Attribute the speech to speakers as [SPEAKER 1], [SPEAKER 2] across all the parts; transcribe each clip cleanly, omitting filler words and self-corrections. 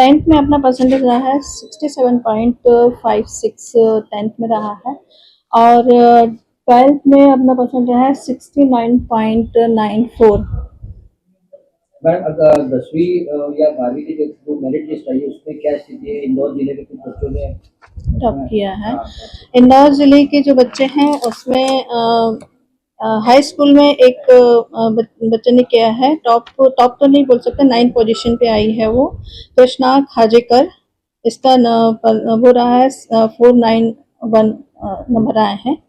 [SPEAKER 1] 10th में अपना percentage रहा है 67.56 10th में रहा है और 12th में अपना परसेंट रहा है 69.94।
[SPEAKER 2] मैम अगर 10वीं या 12वीं की जो मेरिट लिस्ट आई है उसमें क्या स्थिति है? इंदौर जिले के कुछ बच्चों ने
[SPEAKER 1] टॉप किया है। इंदौर जिले के जो बच्चे हैं उसमें हाई स्कूल में एक बच्चे ने किया है टॉप तो नहीं बोल सकते, 9th पोजीशन पे आई है वो, कृष्णा खाजेकर। इसका वो रहा है 491 नंबर आए हैं।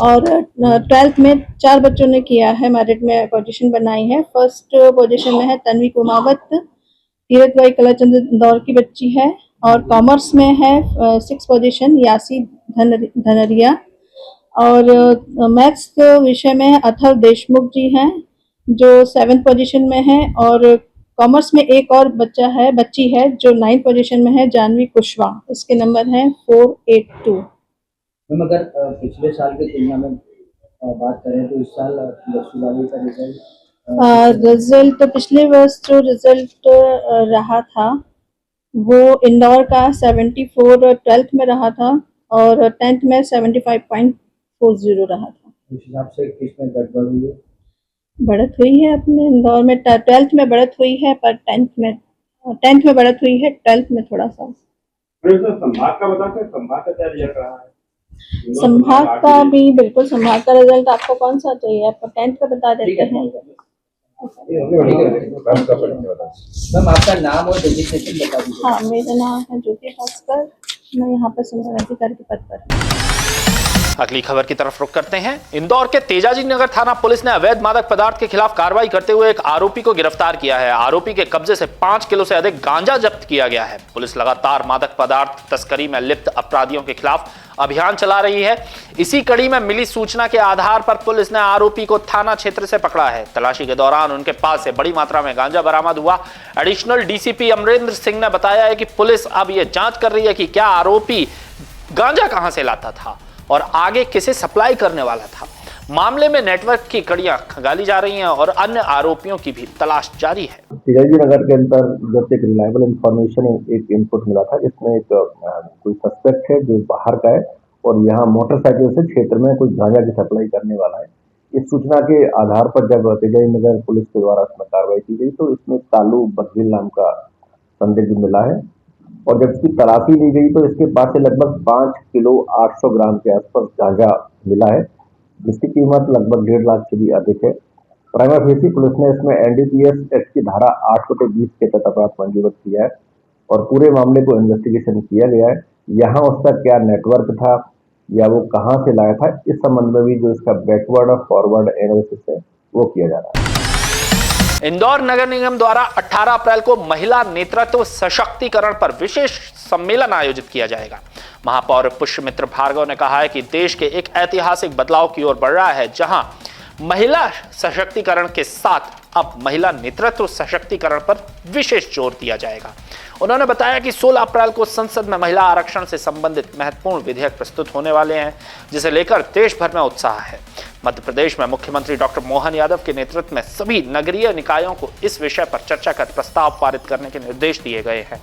[SPEAKER 1] और 12th में 4 बच्चों ने किया है, मेरिट में पोजीशन बनाई है। फर्स्ट पोजीशन में है तन्वी कुमावत, तीरथ भाई कलाचंद इंदौर की बच्ची है। और कॉमर्स में है 6th पोजीशन यासी धनरिया। और मैथ्स विषय में अथर्व देशमुख जी हैं जो 7th पोजीशन में है। और कॉमर्स में एक और बच्ची है जो 9th पोजीशन में है, जानवी कुशवाहा। इसके नंबर हैं 482।
[SPEAKER 2] मैम अगर पिछले साल की तुलना में बात करें तो इस साल 10वीं वाले का
[SPEAKER 1] रिजल्ट तो पिछले वर्ष जो रिजल्ट रहा था वो इंदौर का 74 12th में रहा था और 10th में 75.40 रहा था।
[SPEAKER 2] उस हिसाब से किसमें गड़बड़ हुई है?
[SPEAKER 1] बढ़त हुई है अपने इंदौर में। 12th में बढ़त हुई है पर 10th में बढ़त हुई है, 12th में थोड़ा सा।
[SPEAKER 3] संभाग का बताते हैं, संभाग का क्या रिजल्ट रहा है?
[SPEAKER 1] संभाग का भी बिल्कुल, संभाग का रिजल्ट आपको कौन सा चाहिए? आपको 10th का बता देते हैं।
[SPEAKER 2] मैम आपका नाम और डेजिग्नेशन बता दीजिए।
[SPEAKER 1] हाँ, मेरा नाम है ज्योति भास्कर, मैं यहाँ पर संचालनाधिकारी के पद पर।
[SPEAKER 4] अगली खबर की तरफ रुख करते हैं। इंदौर के तेजाजी नगर थाना पुलिस ने अवैध मादक पदार्थ के खिलाफ कार्रवाई करते हुए एक आरोपी को गिरफ्तार किया है। आरोपी के कब्जे से 5 किलो से अधिक गांजा जब्त किया गया है। पुलिस लगातार मादक पदार्थ तस्करी में लिप्त अपराधियों के खिलाफ अभियान चला रही है। इसी कड़ी में मिली सूचना के आधार पर पुलिस ने आरोपी को थाना क्षेत्र से पकड़ा है। तलाशी के दौरान उनके पास से बड़ी मात्रा में गांजा बरामद हुआ। एडिशनल डीसीपी अमरेंद्र सिंह ने बताया है कि पुलिस अब यह जांच कर रही है कि क्या आरोपी गांजा कहां से लाता था और आगे किसे सप्लाई करने वाला था। मामले में नेटवर्क की कड़ियां खंगाली जा रही हैं और अन्य आरोपियों की भी तलाश जारी है।
[SPEAKER 5] तेजाजी नगर के अंदर जब एक रिलायबल इंफॉर्मेशन एक इनपुट मिला था जिसमें एक कोई सस्पेक्ट है जो बाहर का है और यहाँ मोटरसाइकिल से क्षेत्र में कोई गांजा की सप्लाई करने वाला है। इस सूचना के आधार पर जब तेजाजी नगर पुलिस के द्वारा इसमें कार्रवाई की गई तो इसमें कालू बघेल नाम का संदिग्ध मिला है और जब इसकी तलाशी ली गई तो इसके पास से लगभग 5 किलो 800 ग्राम के आसपास गांजा मिला है, जिसकी कीमत लगभग 1.5 लाख से भी अधिक है। प्राइमा फेसी पुलिस ने इसमें एनडीपीएस एक्ट की धारा 8/20 के तहत अपराध पंजीबद्ध किया है और पूरे मामले को इन्वेस्टिगेशन किया गया है। यहाँ उसका क्या नेटवर्क था या वो कहाँ से लाया था, इस संबंध में भी जो इसका बैकवर्ड और फॉरवर्ड एनालिसिस है वो किया जा रहा है।
[SPEAKER 4] इंदौर नगर निगम द्वारा 18 अप्रैल को महिला नेतृत्व सशक्तिकरण पर विशेष सम्मेलन आयोजित किया जाएगा। महापौर पुष्यमित्र भार्गव ने कहा है कि देश के एक ऐतिहासिक बदलाव की ओर बढ़ रहा है, जहां महिला सशक्तिकरण के साथ अब महिला नेतृत्व सशक्तिकरण पर विशेष जोर दिया जाएगा। उन्होंने बताया कि 16 अप्रैल को संसद में महिला आरक्षण से संबंधित महत्वपूर्ण विधेयक प्रस्तुत होने वाले हैं, जिसे लेकर देश भर में उत्साह है। मध्य प्रदेश में मुख्यमंत्री डॉक्टर मोहन यादव के नेतृत्व में सभी नगरीय निकायों को इस विषय पर चर्चा कर प्रस्ताव पारित करने के निर्देश दिए गए हैं।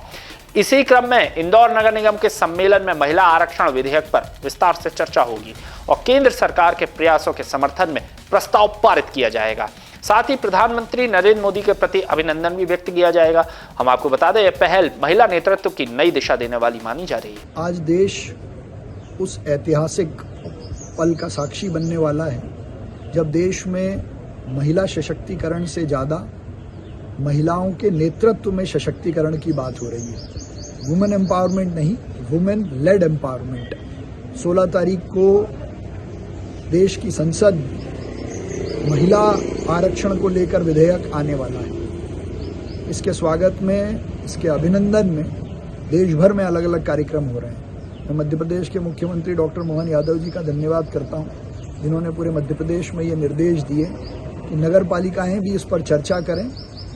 [SPEAKER 4] इसी क्रम में इंदौर नगर निगम के सम्मेलन में महिला आरक्षण विधेयक पर विस्तार से चर्चा होगी और केंद्र सरकार के प्रयासों के समर्थन में प्रस्ताव पारित किया जाएगा। साथ ही प्रधानमंत्री नरेंद्र मोदी के प्रति अभिनंदन भी व्यक्त किया जाएगा। हम आपको बता दें, यह पहल महिला नेतृत्व की नई दिशा देने वाली मानी जा रही है।
[SPEAKER 6] आज देश उस ऐतिहासिक पल का साक्षी बनने वाला है जब देश में महिला सशक्तिकरण से ज़्यादा महिलाओं के नेतृत्व में सशक्तिकरण की बात हो रही है। वुमेन एम्पावरमेंट नहीं, वुमेन लेड एम्पावरमेंट। 16 तारीख को देश की संसद महिला आरक्षण को लेकर विधेयक आने वाला है। इसके स्वागत में, इसके अभिनंदन में देश भर में अलग अलग कार्यक्रम हो रहे हैं। मैं मध्य प्रदेश के मुख्यमंत्री डॉक्टर मोहन यादव जी का धन्यवाद करता हूं, जिन्होंने पूरे मध्य प्रदेश में ये निर्देश दिए कि नगर पालिकाएं भी इस पर चर्चा करें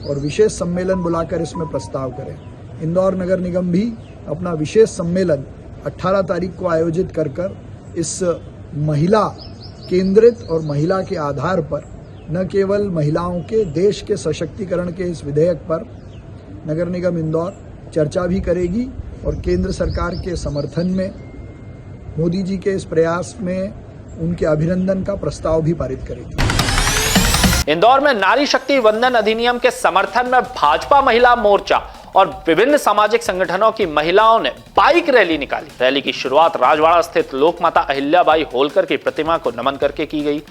[SPEAKER 6] और विशेष सम्मेलन बुलाकर इसमें प्रस्ताव करें। इंदौर नगर निगम भी अपना विशेष सम्मेलन 18 तारीख को आयोजित कर इस महिला केंद्रित और महिला के आधार पर न केवल महिलाओं के देश के सशक्तिकरण के इस विधेयक पर नगर निगम इंदौर चर्चा भी करेगी और केंद्र सरकार के समर्थन में मोदी जी के इस प्रयास में उनके अभिनंदन का प्रस्ताव भी पारित करेगी।
[SPEAKER 4] इंदौर में नारी शक्ति वंदन अधिनियम के समर्थन में भाजपा महिला मोर्चा और विभिन्न सामाजिक संगठनों की महिलाओं ने बाइक रैली निकाली। रैली की शुरुआत राजवाड़ा स्थित लोकमाता अहिल्याबाई होलकर की प्रतिमा को नमन करके की गई।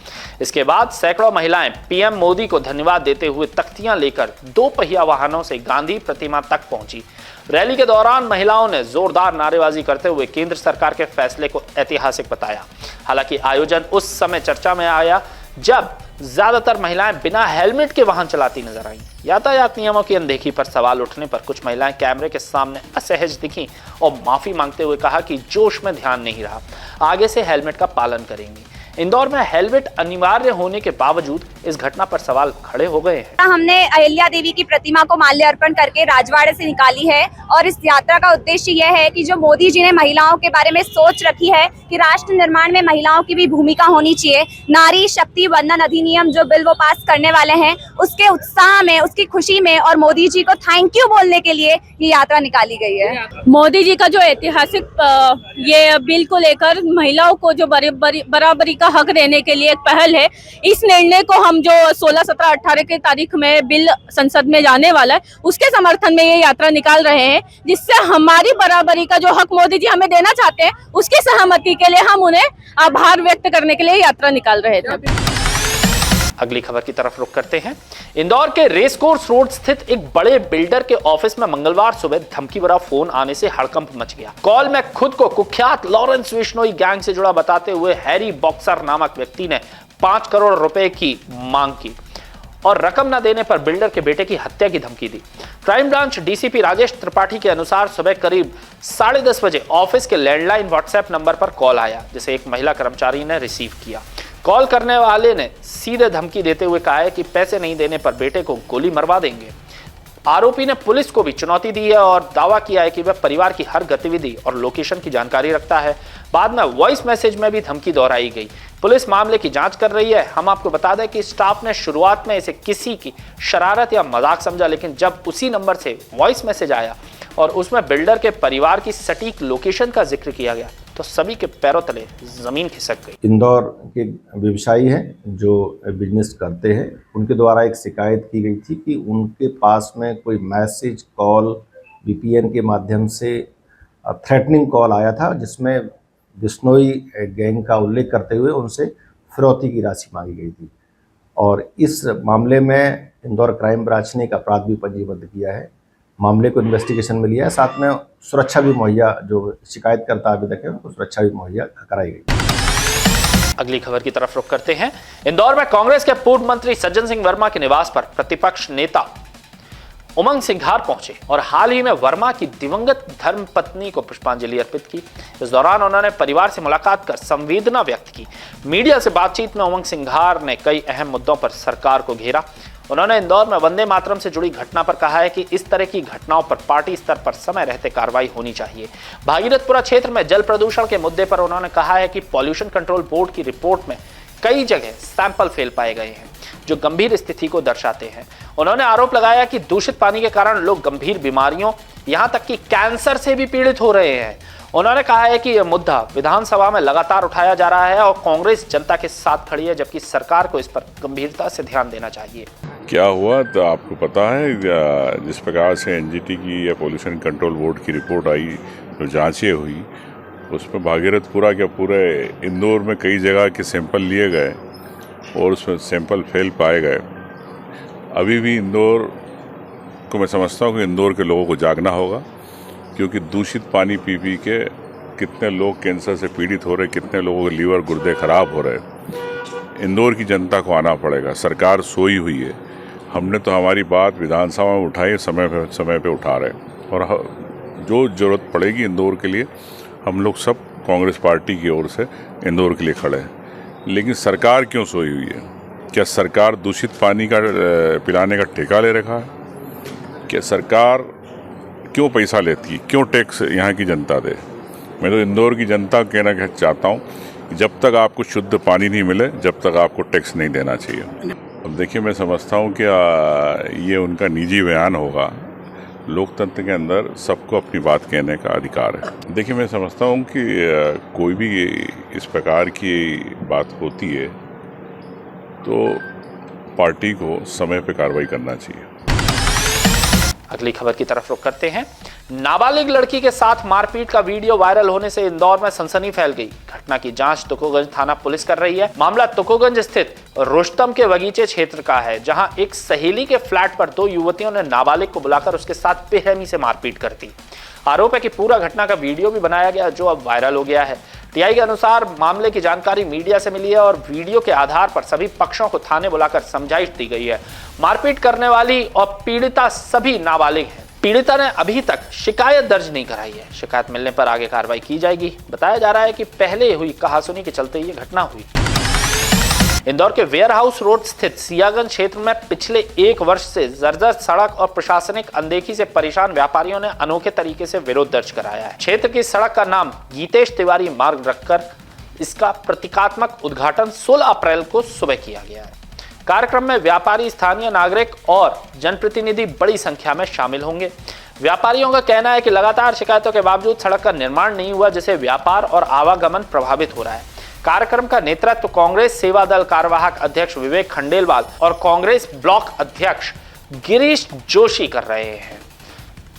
[SPEAKER 4] इसके बाद सैकड़ों महिलाएं पीएम मोदी को धन्यवाद देते हुए तख्तियां लेकर 2 पहिया वाहनों से गांधी प्रतिमा तक पहुंची। रैली के दौरान महिलाओं ने जोरदार नारेबाजी करते हुए केंद्र सरकार के फैसले को ऐतिहासिक बताया। हालांकि आयोजन उस समय चर्चा में आया जब ज्यादातर महिलाएं बिना हेलमेट के वाहन चलाती नजर आईं। यातायात नियमों की अनदेखी पर सवाल उठने पर कुछ महिलाएं कैमरे के सामने असहज दिखीं और माफी मांगते हुए कहा कि जोश में ध्यान नहीं रहा, आगे से हेलमेट का पालन करेंगी। इंदौर में हेलमेट अनिवार्य होने के बावजूद इस घटना पर सवाल खड़े हो गए हैं।
[SPEAKER 7] हमने अहिल्या देवी की प्रतिमा को माल्यार्पण करके राजवाड़े से निकाली है और इस यात्रा का उद्देश्य यह है कि जो मोदी जी ने महिलाओं के बारे में सोच रखी है कि राष्ट्र निर्माण में महिलाओं की भी भूमिका होनी चाहिए, नारी शक्ति वंदन अधिनियम जो बिल वो पास करने वाले हैं, उसके उत्साह में, उसकी खुशी में और मोदी जी को थैंक यू बोलने के लिए ये यात्रा निकाली गई है।
[SPEAKER 8] मोदी जी का जो ऐतिहासिक ये बिल को लेकर महिलाओं को जो बराबरी का हक देने के लिए एक पहल है, इस निर्णय को हम जो 16, 17, 18 के तारीख में बिल संसद में जाने वाला है उसके समर्थन में ये यात्रा निकाल रहे हैं, जिससे हमारी बराबरी का जो हक मोदी जी हमें देना चाहते हैं उसकी सहमति के लिए हम उन्हें आभार व्यक्त करने के लिए यात्रा निकाल रहे थे।
[SPEAKER 4] अगली खबर की तरफ रुख करते हैं। इंदौर के रेस कोर्स रोड स्थित एक बड़े बिल्डर के ऑफिस में मंगलवार सुबह धमकी भरा फोन आने से हड़कंप मच गया। कॉल में खुद को कुख्यात लॉरेंस बिश्नोई गैंग से जुड़ा बताते हुए हैरी बॉक्सर नामक व्यक्ति ने 5 करोड़ रुपए की मांग की और रकम न देने पर बिल्डर के बेटे की हत्या की धमकी दी। Crime branch DCP Rajesh Tripathi के अनुसार सुबह करीब 10:30 बजे ऑफिस के लैंडलाइन व्हाट्सएप नंबर पर कॉल आया, जिसे एक महिला कर्मचारी ने रिसीव किया। कॉल करने वाले ने सीधे धमकी देते हुए कहा है कि पैसे नहीं देने पर बेटे को गोली मरवा देंगे। आरोपी ने पुलिस को भी चुनौती दी है और दावा किया है कि वह परिवार की हर गतिविधि और लोकेशन की जानकारी रखता है। बाद में वॉइस मैसेज में भी धमकी दोहराई गई। पुलिस मामले की जांच कर रही है। हम आपको बता दें कि स्टाफ ने शुरुआत में इसे किसी की शरारत या मजाक समझा, लेकिन जब उसी नंबर से वॉइस मैसेज आया और उसमें बिल्डर के परिवार की सटीक लोकेशन का जिक्र किया गया तो सभी के पैरों तले जमीन खिसक गई।
[SPEAKER 5] इंदौर के व्यवसायी हैं जो बिजनेस करते हैं, उनके द्वारा एक शिकायत की गई थी कि उनके पास में कोई मैसेज, कॉल, वीपीएन के माध्यम से थ्रेटनिंग कॉल आया था, जिसमें बिश्नोई गैंग का उल्लेख करते हुए उनसे फिरौती की राशि मांगी गई थी। और इस मामले में इंदौर क्राइम ब्रांच ने एक अपराध भी पंजीबद्ध किया है, मामले को इन्वेस्टिगेशन में लिया है, साथ में सुरक्षा भी मुहैया, जो शिकायतकर्ता आवेदक है उनको सुरक्षा भी मुहैया कराई गई।
[SPEAKER 4] अगली खबर की तरफ रुख करते हैं। इंदौर में कांग्रेस के पूर्व मंत्री सज्जन सिंह वर्मा के निवास पर प्रतिपक्ष नेता उमंग सिंघार पहुंचे और हाल ही में वर्मा की दिवंगत धर्मपत्नी को पुष्पांजलि अर्पित की। इस दौरान उन्होंने परिवार से मुलाकात कर संवेदना व्यक्त की। मीडिया से बातचीत में उमंग सिंघार ने कई अहम मुद्दों पर सरकार को घेरा उन्होंने इंदौर में वंदे मातरम से जुड़ी घटना पर कहा है कि इस तरह की घटनाओं पर पार्टी स्तर पर समय रहते कार्रवाई होनी चाहिए। भागीरथपुरा क्षेत्र में जल प्रदूषण के मुद्दे पर उन्होंने कहा है कि पॉल्यूशन कंट्रोल बोर्ड की रिपोर्ट में कई जगह सैंपल फेल पाए गए हैं जो गंभीर स्थिति को दर्शाते हैं। उन्होंने आरोप लगाया कि दूषित पानी के कारण लोग गंभीर बीमारियों यहां तक कि कैंसर से भी पीड़ित हो रहे हैं। उन्होंने कहा है कि यह मुद्दा विधानसभा में लगातार उठाया जा रहा है और कांग्रेस जनता के साथ खड़ी है, जबकि सरकार को इस पर गंभीरता से ध्यान देना चाहिए।
[SPEAKER 9] क्या हुआ तो आपको पता है, जिस प्रकार से एनजीटी की या पॉल्यूशन कंट्रोल बोर्ड की रिपोर्ट आई, जो जांचें हुई, उसमें भागीरथपुरा के पूरे इंदौर में कई जगह के सैंपल लिए गए और उसमें सैंपल फेल पाए गए। अभी भी इंदौर को मैं समझता हूँ कि इंदौर के लोगों को जागना होगा, क्योंकि दूषित पानी पी पी के कितने लोग कैंसर से पीड़ित हो रहे, कितने लोगों के लीवर गुर्दे खराब हो रहे। इंदौर की जनता को आना पड़ेगा। सरकार सोई हुई है। हमने तो हमारी बात विधानसभा में उठाई, समय पे उठा रहे, और जो ज़रूरत पड़ेगी इंदौर के लिए हम लोग सब कांग्रेस पार्टी की ओर से इंदौर के लिए खड़े हैं। लेकिन सरकार क्यों सोई हुई है? क्या सरकार दूषित पानी का पिलाने का ठेका ले रखा है? क्या सरकार क्यों पैसा लेती है? क्यों टैक्स यहाँ की जनता दे? मैं तो इंदौर की जनता को कहना चाहता हूँ, जब तक आपको शुद्ध पानी नहीं मिले, जब तक आपको टैक्स नहीं देना चाहिए। अब देखिए, मैं समझता हूँ कि ये उनका निजी बयान होगा। लोकतंत्र के अंदर सबको अपनी बात कहने का अधिकार है। देखिए, मैं समझता हूँ कि कोई भी इस प्रकार की बात होती है तो पार्टी को समय पे कार्रवाई करना चाहिए।
[SPEAKER 4] अगली खबर की तरफ रुख करते हैं। नाबालिग लड़की के साथ मारपीट का वीडियो वायरल होने से इंदौर में सनसनी फैल गई। घटना की जांच तुकोगंज थाना पुलिस कर रही है। मामला तुकोगंज स्थित रुस्तम के बगीचे क्षेत्र का है, जहां एक सहेली के फ्लैट पर दो युवतियों ने नाबालिग को बुलाकर उसके साथ बेरहमी से मारपीट कर दी। आरोप है कि पूरा घटना का वीडियो भी बनाया गया, जो अब वायरल हो गया है। टीआई के अनुसार मामले की जानकारी मीडिया से मिली है और वीडियो के आधार पर सभी पक्षों को थाने बुलाकर समझाइश दी गई है। मारपीट करने वाली और पीड़िता सभी नाबालिग हैं। पीड़िता ने अभी तक शिकायत दर्ज नहीं कराई है। शिकायत मिलने पर आगे कार्रवाई की जाएगी। बताया जा रहा है कि पहले हुई कहासुनी के चलते ये घटना हुई। इंदौर के वेयर हाउस रोड स्थित सियागंज क्षेत्र में पिछले 1 वर्ष से जर्जर सड़क और प्रशासनिक अनदेखी से परेशान व्यापारियों ने अनोखे तरीके से विरोध दर्ज कराया है। क्षेत्र की सड़क का नाम गीतेश तिवारी मार्ग रखकर इसका प्रतीकात्मक उद्घाटन 16 अप्रैल को सुबह किया गया है। कार्यक्रम में व्यापारी, स्थानीय नागरिक और जनप्रतिनिधि बड़ी संख्या में शामिल होंगे। व्यापारियों का कहना है कि लगातार शिकायतों के बावजूद सड़क का निर्माण नहीं हुआ, जिससे व्यापार और आवागमन प्रभावित हो रहा है। कार्यक्रम का नेतृत्व कांग्रेस सेवा दल कार्यवाहक अध्यक्ष विवेक खंडेलवाल और कांग्रेस ब्लॉक अध्यक्ष गिरीश जोशी कर रहे हैं।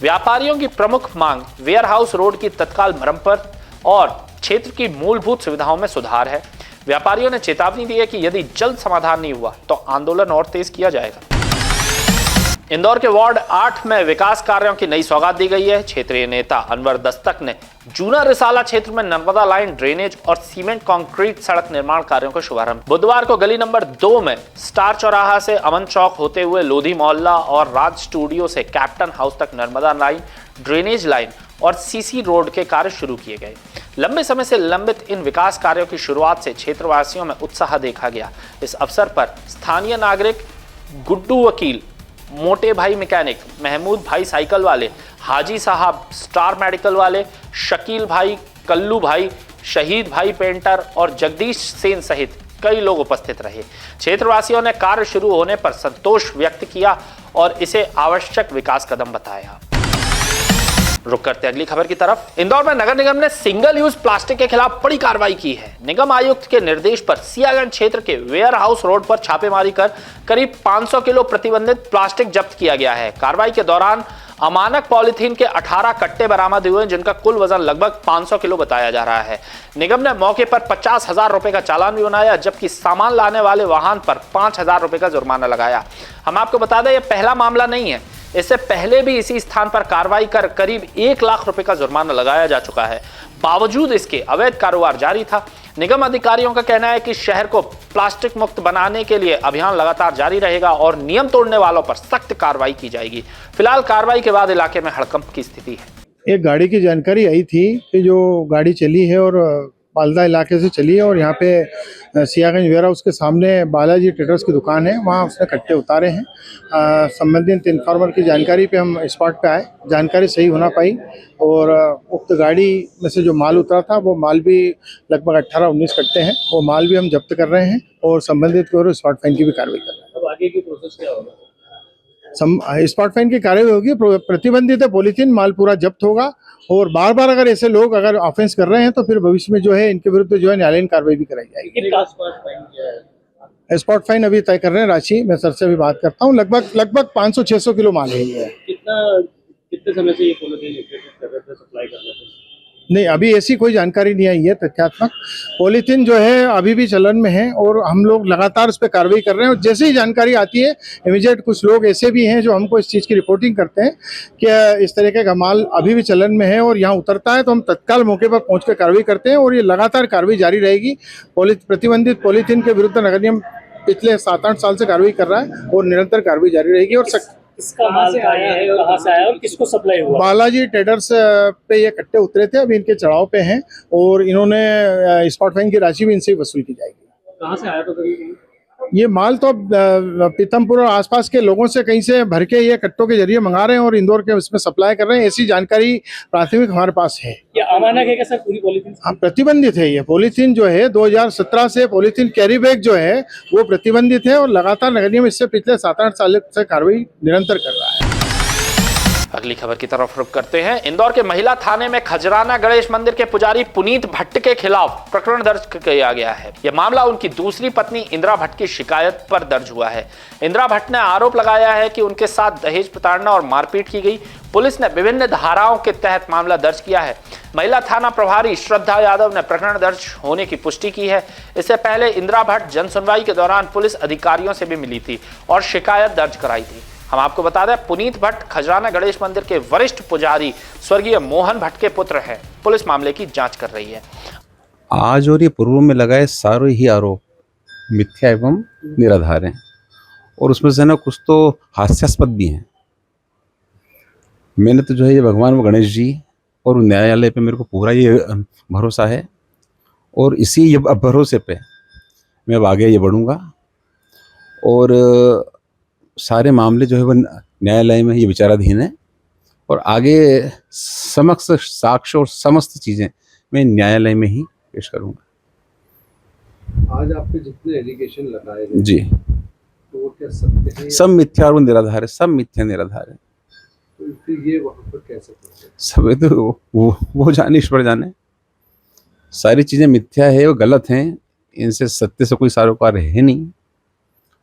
[SPEAKER 4] व्यापारियों की प्रमुख मांग वेयर हाउस रोड की तत्काल मरम्मत और क्षेत्र की मूलभूत सुविधाओं में सुधार है। व्यापारियों ने चेतावनी दी है कि यदि जल्द समाधान नहीं हुआ तो आंदोलन और तेज किया जाएगा। इंदौर के वार्ड 8 में विकास कार्यों की नई सौगात दी गई है। क्षेत्रीय नेता अनवर दस्तक ने जूना रिसाला क्षेत्र में नर्मदा लाइन, ड्रेनेज और सीमेंट कंक्रीट सड़क निर्माण कार्यों का शुभारंभ बुधवार को गली नंबर 2 में स्टार चौराहा से अमन चौक होते हुए लोधी मोहल्ला और राज स्टूडियो से कैप्टन हाउस तक नर्मदा लाइन, ड्रेनेज लाइन और सीसी रोड के कार्य शुरू किए गए। लंबे समय से लंबित इन विकास कार्यों की शुरुआत से क्षेत्रवासियों में उत्साह देखा गया। इस अवसर पर स्थानीय नागरिक गुड्डू वकील, मोटे भाई मैकेनिक, महमूद भाई साइकिल वाले, हाजी साहब स्टार मेडिकल वाले, शकील भाई, कल्लू भाई, शहीद भाई पेंटर और जगदीश सेन सहित कई लोग उपस्थित रहे। क्षेत्रवासियों ने कार्य शुरू होने पर संतोष व्यक्त किया और इसे आवश्यक विकास कदम बताया। रुक करते अगली खबर की तरफ। इंदौर में नगर निगम ने सिंगल यूज प्लास्टिक के खिलाफ बड़ी कार्रवाई की है। निगम आयुक्त के निर्देश पर सियागंज क्षेत्र के वेयर हाउस रोड पर छापेमारी कर करीब 500 किलो प्रतिबंधित प्लास्टिक जब्त किया गया है। कार्रवाई के दौरान अमानक पॉलिथीन के 18 कट्टे बरामद हुए, जिनका कुल वजन लगभग 500 किलो बताया जा रहा है। निगम ने मौके पर 50,000 रुपए का चालान भी बनाया, जबकि सामान लाने वाले वाहन पर 5,000 रुपए का जुर्माना लगाया। हम आपको बता दें, यह पहला मामला नहीं है। इससे पहले भी इसी स्थान पर कार्रवाई कर करीब 1 लाख रुपए का जुर्माना लगाया जा चुका है। बावजूद इसके अवैध कारोबार जारी था। निगम अधिकारियों का कहना है कि शहर को प्लास्टिक मुक्त बनाने के लिए अभियान लगातार जारी रहेगा और नियम तोड़ने वालों पर सख्त कार्रवाई की जाएगी। फिलहाल कार्रवाई के बाद इलाके में हड़कंप की स्थिति है।
[SPEAKER 10] एक गाड़ी की जानकारी आई थी कि जो गाड़ी चली है और बालदा इलाके से चली है और यहाँ पे सियागंज वेयर हाउस के सामने बालाजी ट्रेडर्स की दुकान है, वहाँ उसने कट्टे उतारे हैं। संबंधित इन्फॉर्मर की जानकारी पे हम स्पॉट पे आए, जानकारी सही होना पाई और उक्त गाड़ी में से जो माल उतरा था वो माल भी लगभग 18-19 कट्टे हैं, वो माल भी हम जब्त कर रहे हैं और संबंधित को स्पॉट फाइन की भी कार्रवाई कर रहे हैं।
[SPEAKER 2] अब आगे की प्रोसेस क्या होगा?
[SPEAKER 10] स्पॉट फाइन की कार्रवाई होगी, प्रतिबंधित पॉलीथीन माल पूरा जब्त होगा और बार बार अगर ऐसे लोग अगर ऑफेंस कर रहे हैं तो फिर भविष्य में जो है इनके विरुद्ध जो है न्यायालयीन कार्रवाई भी कराई जाएगी। स्पॉट फाइन अभी तय कर रहे हैं राशि, मैं सर से भी बात करता हूँ। लगभग 500-600 किलो माल है ये।
[SPEAKER 2] कितने समय से ये पॉलीथीन सप्लाई कर रहे थे?
[SPEAKER 10] नहीं, अभी ऐसी कोई जानकारी नहीं आई है तथ्यात्मक। पॉलीथीन जो है अभी भी चलन में है और हम लोग लगातार उस पर कार्रवाई कर रहे हैं और जैसे ही जानकारी आती है इमीडिएट, कुछ लोग ऐसे भी हैं जो हमको इस चीज़ की रिपोर्टिंग करते हैं कि इस तरीके का माल अभी भी चलन में है और यहाँ उतरता है तो हम तत्काल मौके पर पहुँच कर कार्रवाई करते हैं और ये लगातार कार्रवाई जारी रहेगी। प्रतिबंधित पॉलीथीन के विरुद्ध नगर निगम पिछले 7-8 साल से कार्रवाई कर रहा है और निरंतर कार्रवाई जारी रहेगी। और
[SPEAKER 2] इसका माल कहाँ से आया और किसको सप्लाई हुआ?
[SPEAKER 10] बालाजी ट्रेडर्स पे ये कट्टे उतरे थे, अभी इनके चढ़ाव पे हैं और इन्होंने स्पॉट फाइन की राशि भी इनसे वसूल की जाएगी।
[SPEAKER 2] कहाँ से आया था
[SPEAKER 10] ये माल? तो पीतमपुर और आसपास के लोगों से कहीं से भर के ये कट्टों के जरिए मंगा रहे हैं और इंदौर के उसमें सप्लाई कर रहे हैं, ऐसी जानकारी प्राथमिक हमारे पास है।
[SPEAKER 2] ये अमानक है क्या सर पूरी पॉलीथीन?
[SPEAKER 10] हाँ, प्रतिबंधित है ये पॉलीथीन जो है। 2017 से पॉलीथीन कैरी बैग जो है वो प्रतिबंधित है और लगातार नगर निगम इससे पिछले 7-8 साल से कार्रवाई निरंतर कर रहा है।
[SPEAKER 4] अगली खबर की तरफ रुख करते हैं। इंदौर के महिला थाने में खजराना गणेश मंदिर के पुजारी पुनीत भट्ट के खिलाफ प्रकरण दर्ज किया गया है। यह मामला उनकी दूसरी पत्नी इंदिरा भट्ट की शिकायत पर दर्ज हुआ है। इंदिरा भट्ट ने आरोप लगाया है कि उनके साथ दहेज प्रताड़ना और मारपीट की गई। पुलिस ने विभिन्न धाराओं के तहत मामला दर्ज किया है। महिला थाना प्रभारी श्रद्धा यादव ने प्रकरण दर्ज होने की पुष्टि की है। इससे पहले इंदिरा भट्ट जन सुनवाई के दौरान पुलिस अधिकारियों से भी मिली थी और शिकायत दर्ज कराई थी। हम आपको बता दें, पुनीत भट्ट खजराना गणेश मंदिर के वरिष्ठ पुजारी स्वर्गीय मोहन भट्ट के पुत्र हैं। पुलिस मामले की जांच कर रही है।
[SPEAKER 11] आज और ये पूर्व में लगाए सारे ही आरोप मिथ्या एवं निराधार हैं और उसमें से ना कुछ तो हास्यास्पद भी हैं। मैंने तो जो है ये भगवान व गणेश जी और न्यायालय पे मेरे को पूरा ये भरोसा है और इसी ये भरोसे पे मैं अब आगे ये बढ़ूँगा और सारे मामले जो है वो न्यायालय में ये विचाराधीन है और आगे समस्त साक्ष्य और समस्त चीज़ें मैं न्यायालय में ही पेश करूँगा।
[SPEAKER 12] आज आपके जितने एलिगेशन लगाए गए
[SPEAKER 11] जी,
[SPEAKER 12] तो वो क्या सत्य है?
[SPEAKER 11] सब मिथ्या और निराधार है, सब मिथ्या निराधार है।
[SPEAKER 12] तो फिर ये वहाँ पर कैसे पहुँचे?
[SPEAKER 11] सब तो वो जाने, ईश्वर जाने। सारी चीज़ें मिथ्या है और गलत हैं, इनसे सत्य से कोई सारोकार है नहीं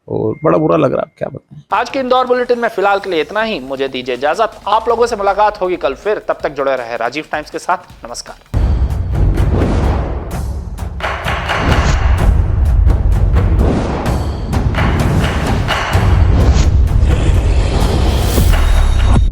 [SPEAKER 11] और बड़ा बुरा लग रहा है। क्या बताएं।
[SPEAKER 4] आज के इंदौर बुलेटिन में फिलहाल के लिए इतना ही। मुझे दीजिए इजाजत। आप लोगों से मुलाकात होगी कल फिर। तब तक जुड़े रहे राजीव टाइम्स के साथ। नमस्कार।